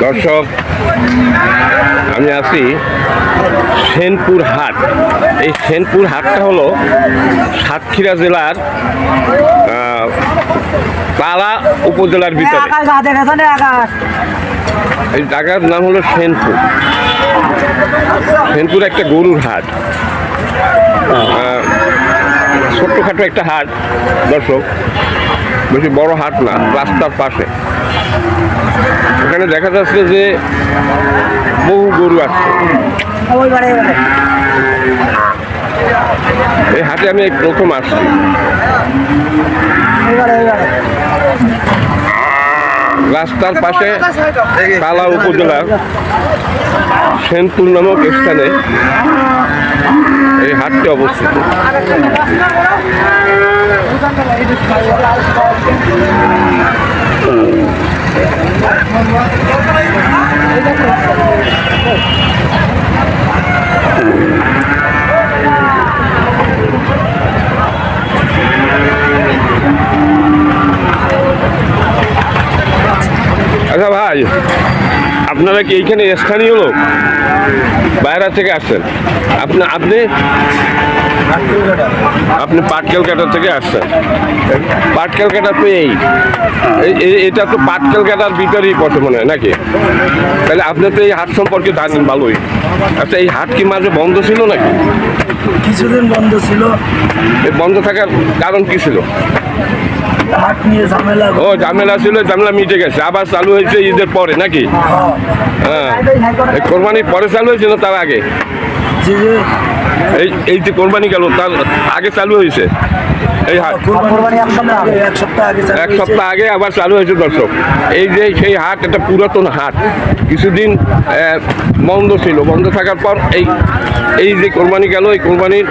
দর্শক, আমি আছি সেনপুর হাট। এই সেনপুর হাটটা হলো সাতক্ষীরা জেলার তালা উপজেলার ভিতরে। এই জায়গার নাম হলো সেনপুর। সেনপুর একটা গরুর হাট, ছোট্টখাটো একটা হাট দর্শক, বেশি বড় হাট না, রাস্তার পাশে। এখানে দেখা যাচ্ছে যে বহু গরু আসছে। এই হাটে আমি প্রথম আসছি। রাস্তার পাশে তালা উপজেলার সেনপুর নামক স্থানে এই হাটটি অবস্থিত। আচ্ছা ভাই, আপনারা কি এইখানে স্থানীয় লোক, বাইরে থেকে আসছেন? আপনি আপনি পাট ক্যালকাটা থেকে আসছেন। পাট ক্যালকাটা তো এটা তো পাট ক্যালকাটার ভিতরেই পড়ে মনে হয় নাকি? তাহলে আপনি তো এই হাট সম্পর্কে জানেন ভালোই। আচ্ছা, এই হাট কি মাঝে বন্ধ ছিল নাকি? কিছুদিন বন্ধ ছিল। এই বন্ধ থাকার কারণ কি ছিল? হাট নিয়ে ঝামেলা। ও, ঝামেলা ছিল, ঝামেলা মিটে গেছে, আবার চালু হয়েছে ঈদের পরে নাকি? হ্যাঁ, কোরবানির পরে চালু হয়েছিল তার আগে? এই যে কোরবানি গেল তার আগে চালু হয়েছে এই হাট। এক সপ্তাহ আগে আবার চালু হয়েছে দর্শক। এই যে সেই হাট, একটা পুরাতন হাট, কিছুদিন বন্ধ ছিল। বন্ধ থাকার পর এই যে কোরবানি গেল, এই কোরবানির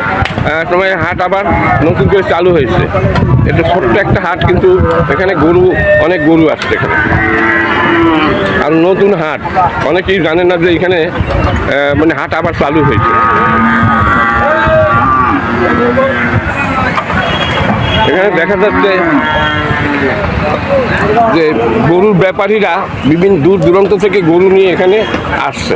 সময় হাট আবার নতুন করে চালু হয়েছে। এটা ছোট্ট একটা হাট, কিন্তু এখানে অনেক গরু আসছে এখানে। আর নতুন হাট, অনেকেই জানেন না যে এখানে মানে হাট আবার চালু হয়েছে। এখানে দেখা যাচ্ছে যে গরুর ব্যাপারীরা বিভিন্ন দূর দূরান্ত থেকে গরু নিয়ে এখানে আসছে।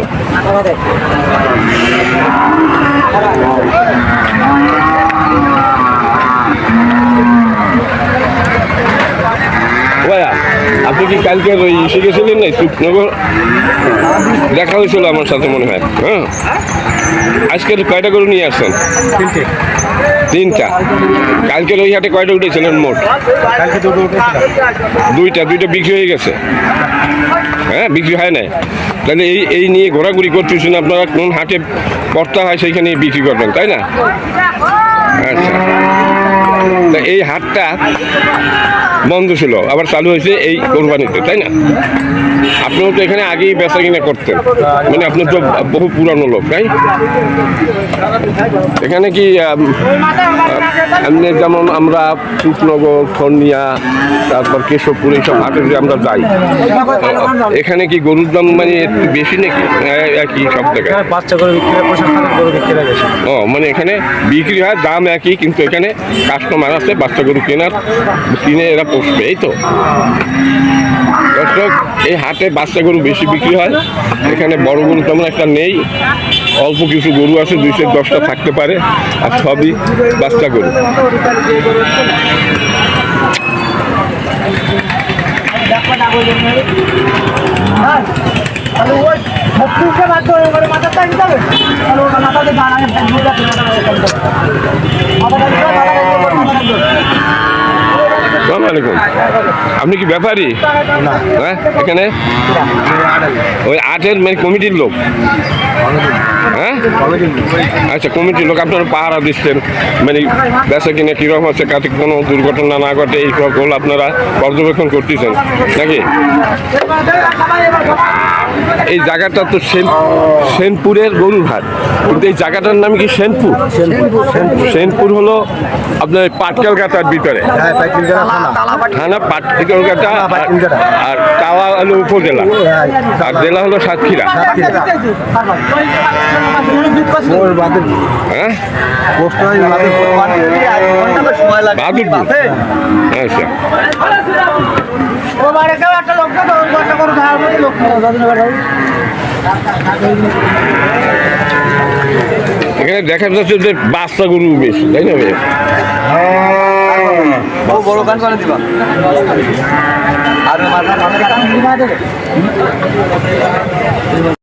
আপনি কি কালকে ওই এসে গেছিলেন না সুপনগর? দেখা হয়েছিল আমার সাথে মনে হয়। হ্যাঁ, আজকে কয়টা গরু নিয়ে আসছেন? তিনটা। কালকের ওই হাটে কয়টা উঠেছিলেন মোট? দুইটা বিক্রি হয়ে গেছে। হ্যাঁ, বিক্রি হয় নাই। তাহলে এই নিয়ে ঘোরাঘুরি করতেছেন আপনারা, কোন হাটে কর্তা হয় সেইখানে বিক্রি করবেন, তাই না? আচ্ছা, এই হাটটা বন্ধ ছিল, আবার চালু হয়েছে এই কোরবানিতে, তাই না? আপনিও তো এখানে আগেই বেচা কিনা করতেন, মানে আপনি তো বহু পুরানো লোক, তাই? এখানে কি এমনি যেমন আমরা সুপনগর, খন্ডিয়া, তারপর কেশবপুর, এইসব হাটে যে আমরা যাই, এখানে কি গরুর দাম মানে একটু বেশি নাকি? একই সব জায়গায় বাচ্চা করে বিক্রি হয়। ও, মানে এখানে বিক্রি হয়, দাম একই, কিন্তু এখানে কাস্টমার আছে বাচ্চা গরু কিনে এরা পোষবে, এই তো দর্শক। এই হাটে বাচ্চা গরু বেশি বিক্রি হয়। এখানে বড় গরু তেমন একটা নেই, অল্প কিছু গরু আছে, 210টা থাকতে পারে, আর সবই বাচ্চা গরু। আসসালামু আলাইকুম। আপনি কি ব্যাপারী? হ্যাঁ, এখানে ওই আটের মানে কমিটির লোক? হ্যাঁ, আচ্ছা, কমিটির লোক। আপনারা পাহারা দিচ্ছেন, মানে বেচা কিনে কীরকম হচ্ছে, কাতে কোনো দুর্ঘটনা না ঘটে, এই সকল আপনারা পর্যবেক্ষণ করতেছেন নাকি? এই জায়গাটা তো সেনপুরের গরুর হাট, কিন্তু এই জায়গাটার নাম কি সেনপুর? সেনপুর হলো আপনার পাট ক্যালকাটার ভিতরে, থানা পাট ক্যালকাটা, আর তাওয়া হলো উপজেলা, আর জেলা হলো সাতক্ষীরা। হ্যাঁ, বাহাদুরপুর। আচ্ছা, এখানে দেখা যাচ্ছে যে বাচ্চা গরু বেশি, তাই না ভাই? বড় গান করে দিবা আর মাথা